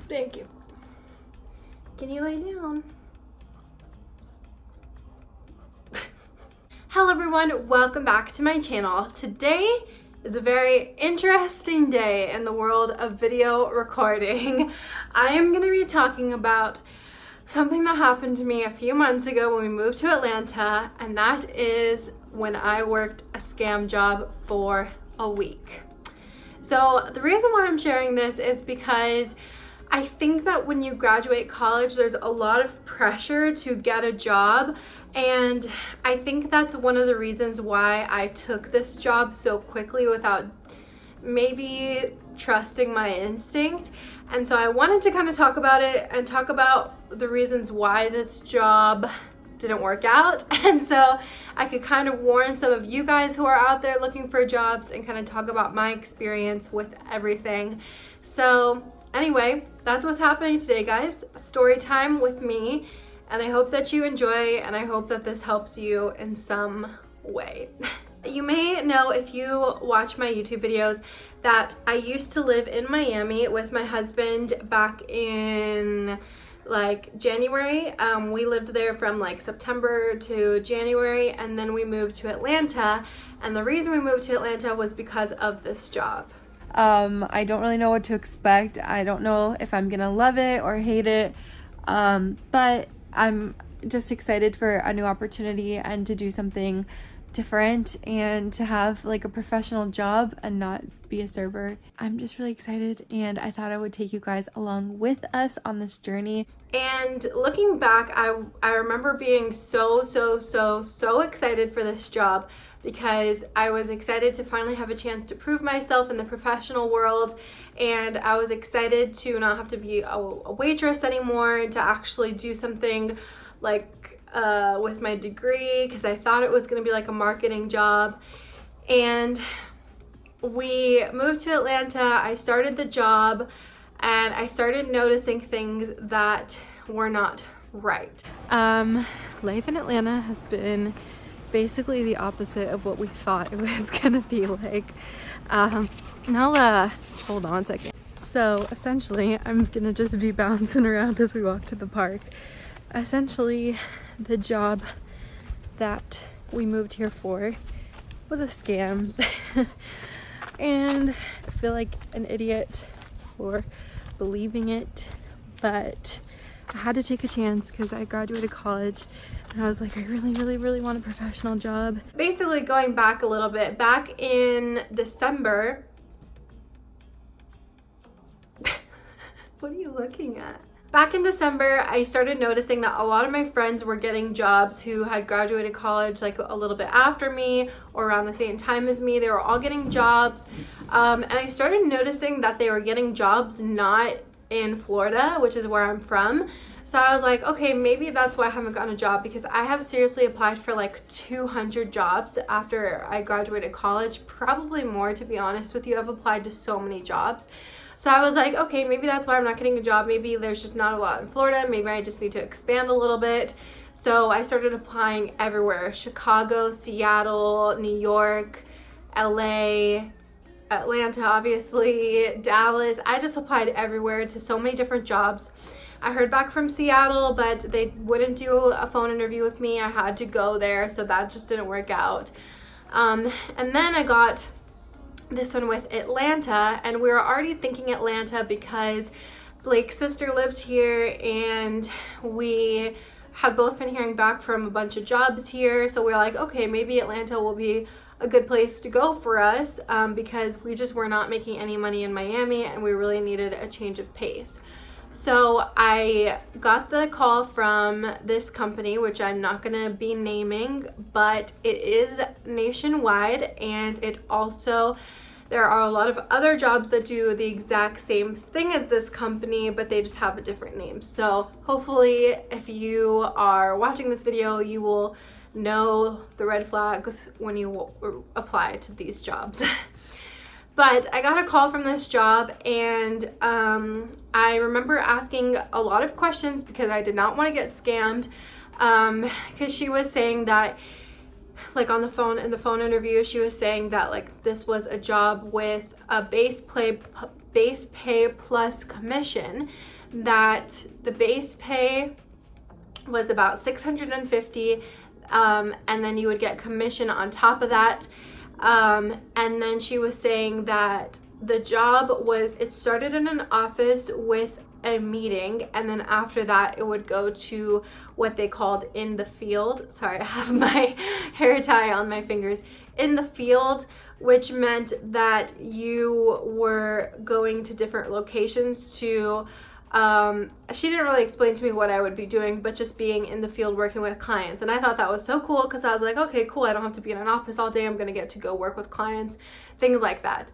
Thank you. Can you lay down? Hello everyone, welcome back to my channel. Today is a very interesting day in the world of video recording. I am going to be talking about something that happened to me a few months ago when we moved to Atlanta, and that is when I worked a scam job for a week. So the reason why I'm sharing this is because I think that when you graduate college, there's a lot of pressure to get a job, and I think that's one of the reasons why I took this job so quickly without maybe trusting my instinct. And so I wanted to kind of talk about it and talk about the reasons why this job didn't work out, and so I could kind of warn some of you guys who are out there looking for jobs and kind of talk about my experience with everything. So anyway, that's what's happening today, guys. Story time with me, and I hope that you enjoy, and I hope that this helps you in some way. You may know, if you watch my YouTube videos, that I used to live in Miami with my husband back in like January. We lived there from like September to January, and then we moved to Atlanta, and the reason we moved to Atlanta was because of this job. I don't really know what to expect. I don't know if I'm gonna love it or hate it, but I'm just excited for a new opportunity and to do something different and to have like a professional job and not be a server. I'm just really excited, and I thought I would take you guys along with us on this journey. And looking back, I remember being so excited for this job, because I was excited to finally have a chance to prove myself in the professional world, and I was excited to not have to be a waitress anymore and to actually do something like with my degree, because I thought it was going to be like a marketing job. And we moved to Atlanta, I started the job, and I started noticing things that were not right. Life in Atlanta has been basically the opposite of what we thought it was gonna be like. Hold on a second. So essentially, I'm gonna just be bouncing around as we walk to the park. Essentially, the job that we moved here for was a scam. And I feel like an idiot for believing it, but I had to take a chance because I graduated college and I was like, I really want a professional job. Basically, going back a little bit, back in December, what are you looking at? Back in December, I started noticing that a lot of my friends were getting jobs who had graduated college like a little bit after me or around the same time as me. They were all getting jobs, and I started noticing that they were getting jobs not in Florida, which is where I'm from. So I was like, okay, maybe that's why I haven't gotten a job, because I have seriously applied for like 200 jobs after I graduated college, probably more, to be honest with you. I've applied to so many jobs. So I was like, okay, maybe that's why I'm not getting a job. Maybe there's just not a lot in Florida. Maybe I just need to expand a little bit. So I started applying everywhere: Chicago, Seattle, New York, LA, Atlanta, obviously, Dallas. I just applied everywhere to so many different jobs. I heard back from Seattle, but they wouldn't do a phone interview with me. I had to go there, so that just didn't work out. And then I got this one with Atlanta, and we were already thinking Atlanta because Blake's sister lived here, and we had both been hearing back from a bunch of jobs here. So we were like, okay, maybe Atlanta will be a good place to go for us, because we just were not making any money in Miami and we really needed a change of pace. So I got the call from this company, which I'm not gonna be naming, but it is nationwide, and it also, there are a lot of other jobs that do the exact same thing as this company, but they just have a different name. So hopefully, if you are watching this video, you will know the red flags when you apply to these jobs. But I got a call from this job, and I remember asking a lot of questions because I did not want to get scammed, because she was saying that, like on the phone, in the phone interview, she was saying that like this was a job with a base pay plus commission. that the base pay was about $650, and then you would get commission on top of that. And then she was saying that the job was, it started in an office with a meeting, and then after that it would go to what they called in the field. Sorry, I have my hair tie on my fingers. In the field, which meant that you were going to different locations to, she didn't really explain to me what I would be doing, but just being in the field working with clients. And I thought that was so cool because I was like, okay, cool, I don't have to be in an office all day. I'm gonna get to go work with clients, things like that.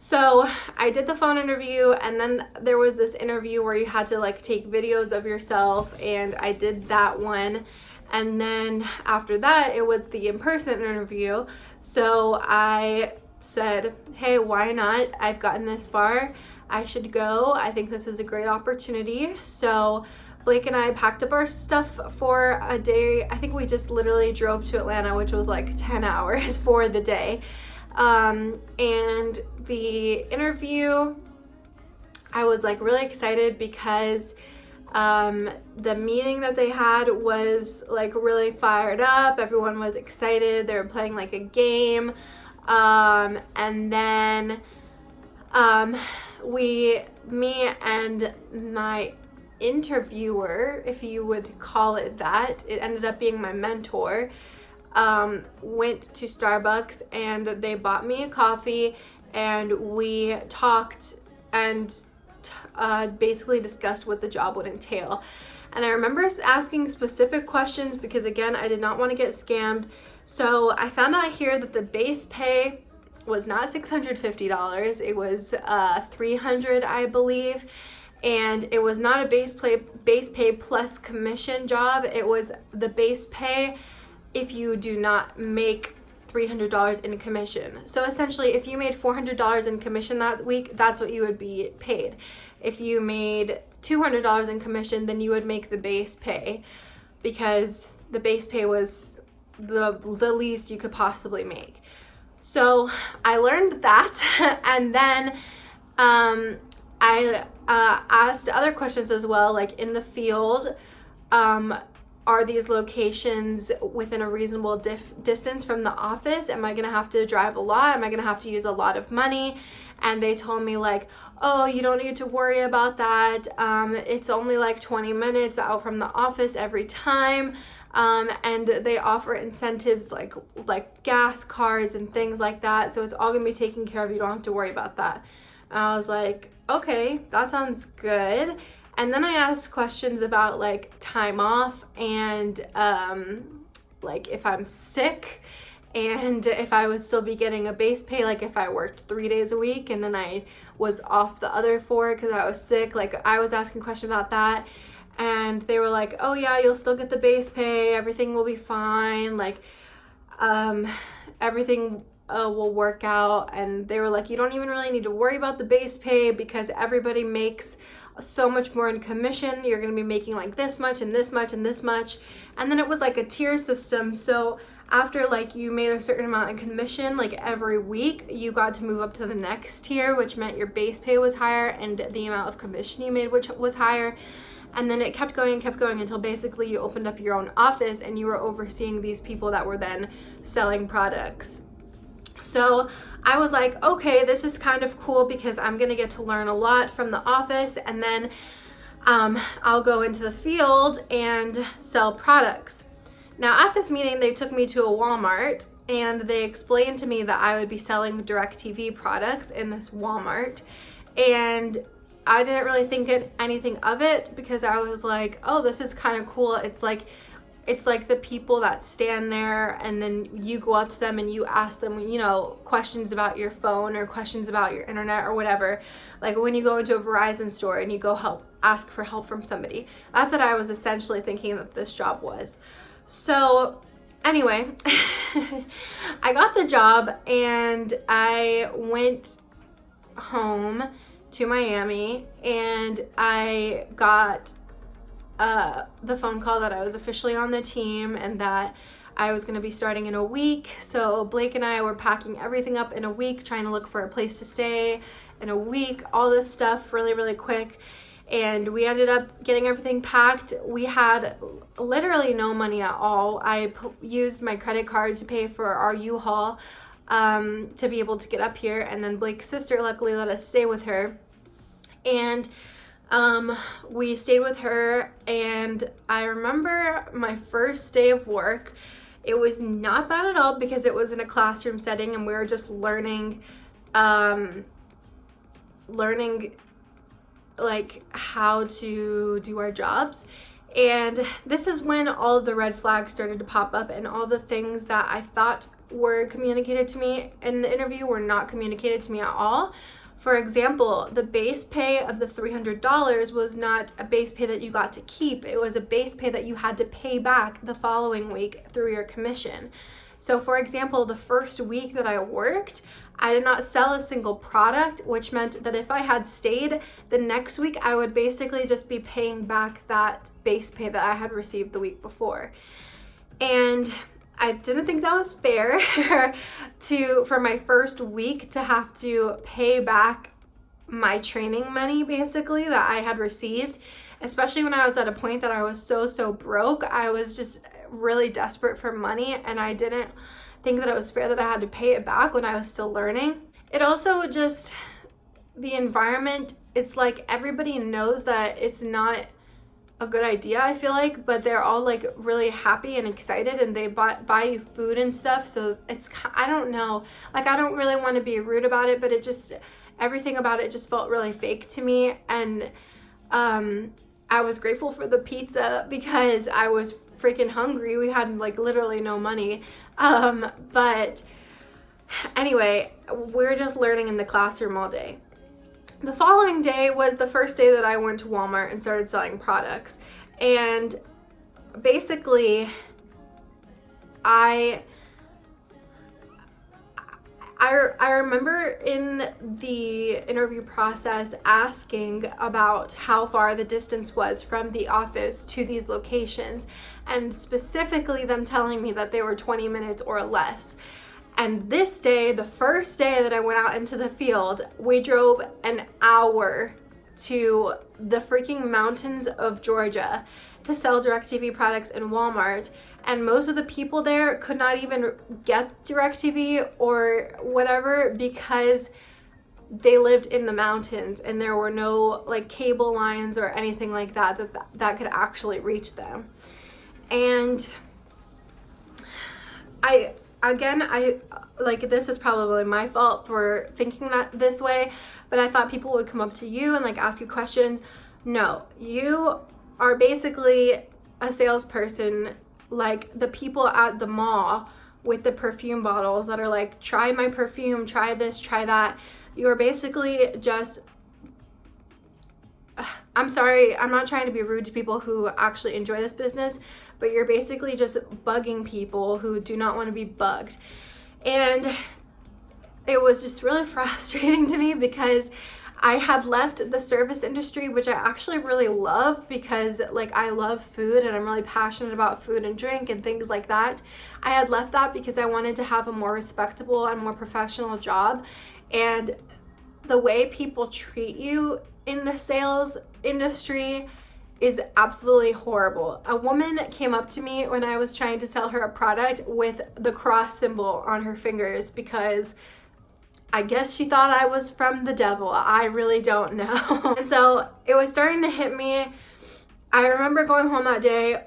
So I did the phone interview, and then there was this interview where you had to like take videos of yourself, and I did that one. And then after that, it was the in-person interview. So I said, hey, why not? I've gotten this far. I should go. I think this is a great opportunity. So Blake and I packed up our stuff for a day. I think we just literally drove to Atlanta, which was like 10 hours for the day. And the interview, I was like really excited because the meeting that they had was like really fired up. Everyone was excited. They were playing like a game. And then me and my interviewer, if you would call it that, it ended up being my mentor, went to Starbucks and they bought me a coffee, and we talked and basically discussed what the job would entail. And I remember asking specific questions because, again, I did not want to get scammed. So I found out here that the base pay was not $650. It was $300, I believe. And it was not a base pay plus commission job. It was the base pay if you do not make $300 in commission. So essentially, if you made $400 in commission that week, that's what you would be paid. If you made $200 in commission, then you would make the base pay, because the base pay was the least you could possibly make. So I learned that, and then I asked other questions as well, like in the field, are these locations within a reasonable distance from the office? Am I gonna have to drive a lot? Am I gonna have to use a lot of money? And they told me like, oh, you don't need to worry about that. It's only like 20 minutes out from the office every time. And they offer incentives like gas cards and things like that. So it's all gonna be taken care of. You don't have to worry about that. And I was like, okay, that sounds good. And then I asked questions about like time off and like if I'm sick and if I would still be getting a base pay, like if I worked 3 days a week and then I was off the other 4 because I was sick. Like I was asking questions about that, and they were like, oh yeah, you'll still get the base pay, everything will be fine, like everything will work out. And they were like, you don't even really need to worry about the base pay because everybody makes so much more in commission. You're gonna be making like this much and this much and this much. And then it was like a tier system. So after like you made a certain amount in commission, like every week you got to move up to the next tier, which meant your base pay was higher and the amount of commission you made, which was higher. And then it kept going until basically you opened up your own office and you were overseeing these people that were then selling products. So I was like, okay, this is kind of cool because I'm gonna get to learn a lot from the office, and then I'll go into the field and sell products. Now at this meeting, they took me to a Walmart and they explained to me that I would be selling DirecTV products in this Walmart. And I didn't really think anything of it because I was like, oh, this is kind of cool. It's like the people that stand there and then you go up to them and you ask them, you know, questions about your phone or questions about your internet or whatever. Like when you go into a Verizon store and you go ask for help from somebody. That's what I was essentially thinking that this job was. So anyway, I got the job and I went home to Miami and I got the phone call that I was officially on the team and that I was going to be starting in a week. So Blake and I were packing everything up in a week, trying to look for a place to stay in a week, all this stuff really, really quick. and we ended up getting everything packed. We had literally no money at all. I used my credit card to pay for our U-Haul to be able to get up here, and then Blake's sister luckily let us stay with her. And we stayed with her, and I remember my first day of work. It was not bad at all because it was in a classroom setting and we were just learning like how to do our jobs. And this is when all of the red flags started to pop up, and all the things that I thought were communicated to me in the interview were not communicated to me at all. For example, the base pay of the $300 was not a base pay that you got to keep. It was a base pay that you had to pay back the following week through your commission. So for example, the first week that I worked, I did not sell a single product, which meant that if I had stayed the next week, I would basically just be paying back that base pay that I had received the week before. And I didn't think that was fair for my first week to have to pay back my training money basically that I had received, especially when I was at a point that I was so broke. I was just really desperate for money, and I didn't think that it was fair that I had to pay it back when I was still learning. It also just, the environment, it's like everybody knows that it's not a good idea, I feel like, but they're all like really happy and excited, and they buy you food and stuff. So it's, I don't know, like I don't really want to be rude about it, but it just, everything about it just felt really fake to me. And I was grateful for the pizza because I was freaking hungry. We had like literally no money. But anyway, we're just learning in the classroom all day. The following day was the first day that I went to Walmart and started selling products. And basically, I remember in the interview process asking about how far the distance was from the office to these locations, and specifically them telling me that they were 20 minutes or less. And this day, the first day that I went out into the field, we drove an hour to the freaking mountains of Georgia to sell DirecTV products in Walmart. And most of the people there could not even get DirecTV or whatever because they lived in the mountains and there were no like cable lines or anything like that that could actually reach them. And I like, this is probably my fault for thinking that this way, but I thought people would come up to you and like ask you questions. No, you are basically a salesperson, like the people at the mall with the perfume bottles that are like, try my perfume, try this, try that. You are basically just, I'm sorry, I'm not trying to be rude to people who actually enjoy this business, but you're basically just bugging people who do not want to be bugged. And it was just really frustrating to me because I had left the service industry, which I actually really love because like I love food and I'm really passionate about food and drink and things like that. I had left that because I wanted to have a more respectable and more professional job. And the way people treat you in the sales industry is absolutely horrible. A woman came up to me when I was trying to sell her a product with the cross symbol on her fingers because I guess she thought I was from the devil. I really don't know. And so it was starting to hit me. I remember going home that day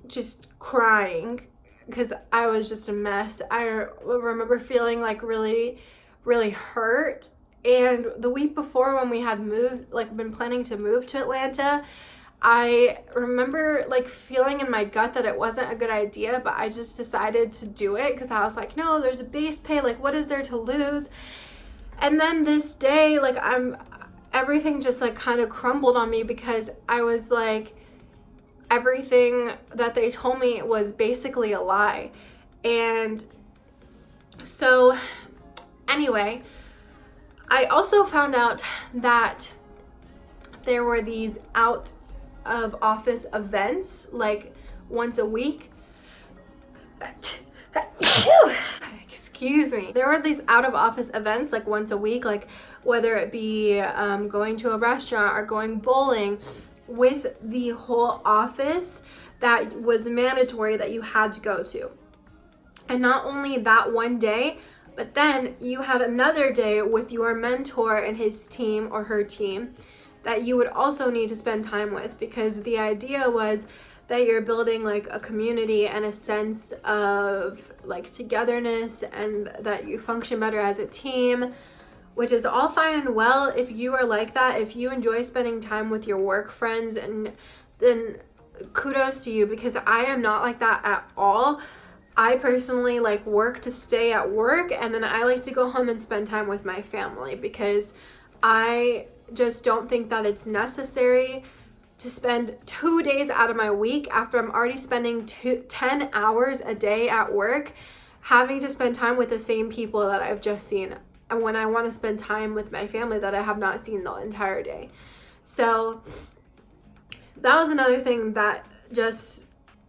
just crying because I was just a mess. I remember feeling like really hurt. And the week before, when we had moved, like been planning to move to Atlanta, I remember like feeling in my gut that it wasn't a good idea, but I just decided to do it because I was like, no, there's a base pay, like what is there to lose? And then this day, like everything just like kind of crumbled on me because I was like, everything that they told me was basically a lie. And so anyway, I also found out that there were these out of office events like once a week. Excuse me. There were these out of office events like once a week, like whether it be going to a restaurant or going bowling, with the whole office that was mandatory that you had to go to. And not only that one day, but then you had another day with your mentor and his team or her team that you would also need to spend time with, because the idea was that you're building like a community and a sense of like togetherness, and that you function better as a team, which is all fine and well if you are like that. If you enjoy spending time with your work friends, and then kudos to you, because I am not like that at all. I personally like work to stay at work, and then I like to go home and spend time with my family, because I just don't think that it's necessary to spend 2 days out of my week, after I'm already spending 10 hours a day at work, having to spend time with the same people that I've just seen, and when I want to spend time with my family that I have not seen the entire day. So that was another thing that just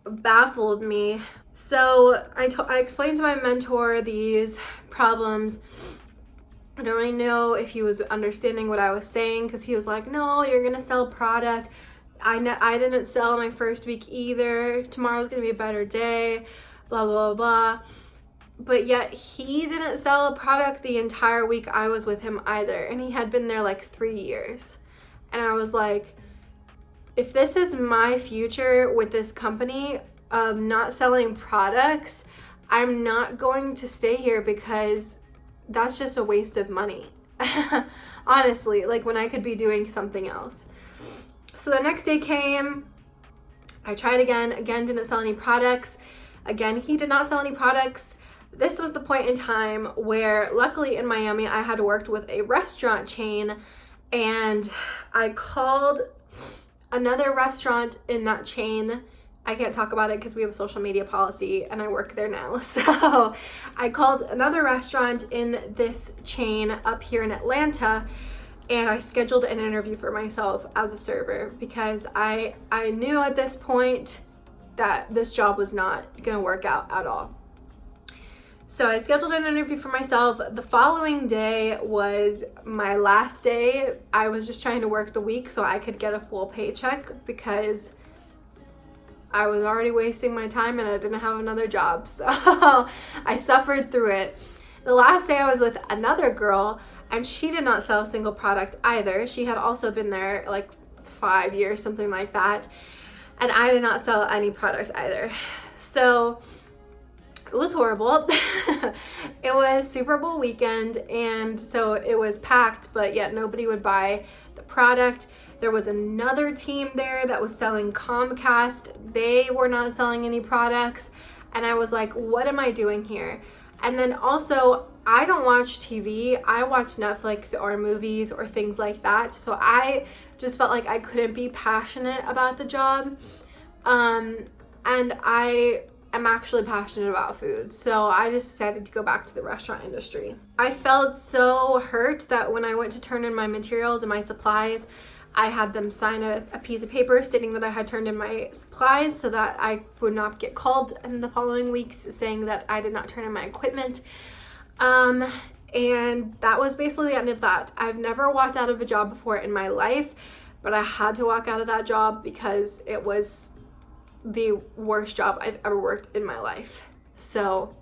baffled me. So I explained to my mentor these problems. I don't really know if he was understanding what I was saying, because he was like, no, you're gonna sell product. I didn't sell my first week either. Tomorrow's gonna be a better day, blah, blah, blah. But yet he didn't sell a product the entire week I was with him either. And he had been there like 3 years. And I was like, if this is my future with this company of not selling products, I'm not going to stay here, because that's just a waste of money. Honestly, like when I could be doing something else. So the next day came, I tried again, didn't sell any products. Again, he did not sell any products. This was the point in time where, luckily in Miami, I had worked with a restaurant chain, and I called another restaurant in that chain. I can't talk about it because we have a social media policy and I work there now. So I called another restaurant in this chain up here in Atlanta, and I scheduled an interview for myself as a server, because I knew at this point that this job was not going to work out at all. So I scheduled an interview for myself. The following day was my last day. I was just trying to work the week so I could get a full paycheck, because I was already wasting my time and I didn't have another job. So I suffered through it. The last day I was with another girl, and she did not sell a single product either. She had also been there like 5 years, something like that. And I did not sell any product either. So it was horrible. It was Super Bowl weekend, and so it was packed, but yet nobody would buy the product. There was another team there that was selling Comcast. They were not selling any products. And I was like, what am I doing here? And then also, I don't watch TV. I watch Netflix or movies or things like that. So I just felt like I couldn't be passionate about the job. And I am actually passionate about food. So I just decided to go back to the restaurant industry. I felt so hurt that when I went to turn in my materials and my supplies, I had them sign a piece of paper stating that I had turned in my supplies, so that I would not get called in the following weeks saying that I did not turn in my equipment. And that was basically the end of that. I've never walked out of a job before in my life, but I had to walk out of that job because it was the worst job I've ever worked in my life. So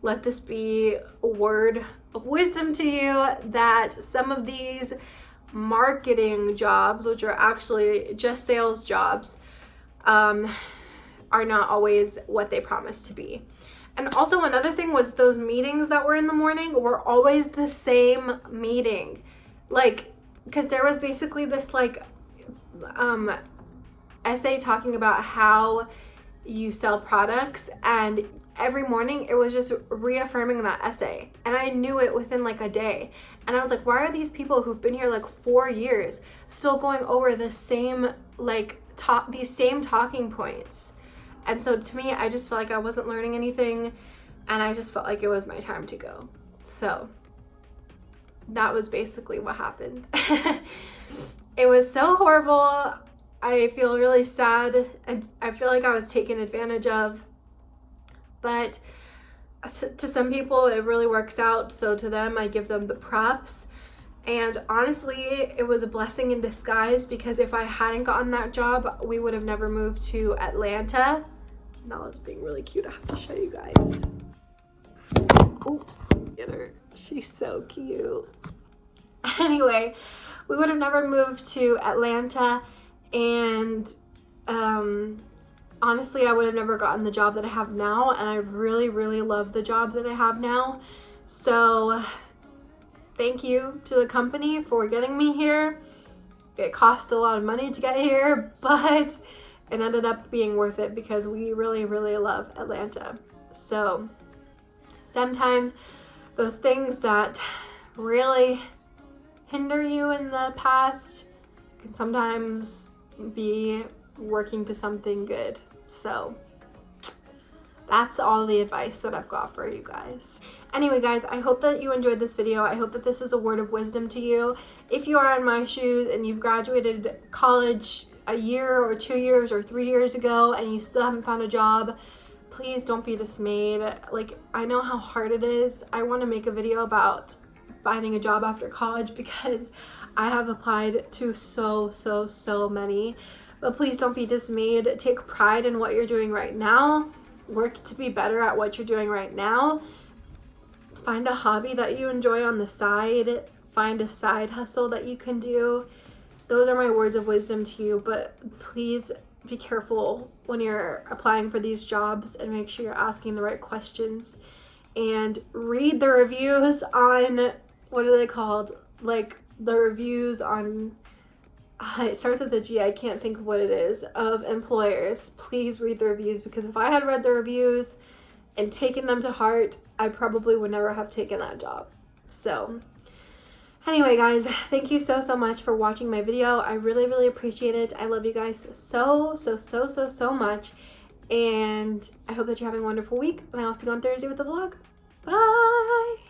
let this be a word of wisdom to you, that some of these marketing jobs, which are actually just sales jobs, are not always what they promise to be. And also another thing was, those meetings that were in the morning were always the same meeting. Like, because there was basically this like essay talking about how you sell products, and every morning it was just reaffirming that essay, and I knew it within like a day. And I was like, why are these people who've been here like 4 years still going over the same these same talking points? And so to me, I just felt like I wasn't learning anything, and I just felt like it was my time to go. So that was basically what happened. It was so horrible. I feel really sad, and I feel like I was taken advantage of. But to some people, it really works out. So to them, I give them the props. And honestly, it was a blessing in disguise, because if I hadn't gotten that job, we would have never moved to Atlanta. Now it's being really cute. I have to show you guys. Oops, get her. She's so cute. Anyway, we would have never moved to Atlanta, and honestly, I would have never gotten the job that I have now, and I really, really love the job that I have now. So thank you to the company for getting me here. It cost a lot of money to get here, but it ended up being worth it because we really, really love Atlanta. So sometimes those things that really hinder you in the past can sometimes be working to something good. So that's all the advice that I've got for you guys. Anyway, guys, I hope that you enjoyed this video. I hope that this is a word of wisdom to you. If you are in my shoes and you've graduated college a year or 2 years or 3 years ago and you still haven't found a job, please don't be dismayed. Like, I know how hard it is. I want to make a video about finding a job after college because I have applied to so many. But please don't be dismayed. Take pride in what you're doing right now. Work to be better at what you're doing right now. Find a hobby that you enjoy on the side. Find a side hustle that you can do. Those are my words of wisdom to you, but please be careful when you're applying for these jobs and make sure you're asking the right questions. And read the reviews on, what are they called? Like the reviews on, it starts with a G, I can't think of what it is, of employers. Please read the reviews, because if I had read the reviews and taken them to heart, I probably would never have taken that job. So anyway, guys, thank you so much for watching my video. I really appreciate it. I love you guys so much, and I hope that you're having a wonderful week, and I'll see you on Thursday with the vlog. Bye!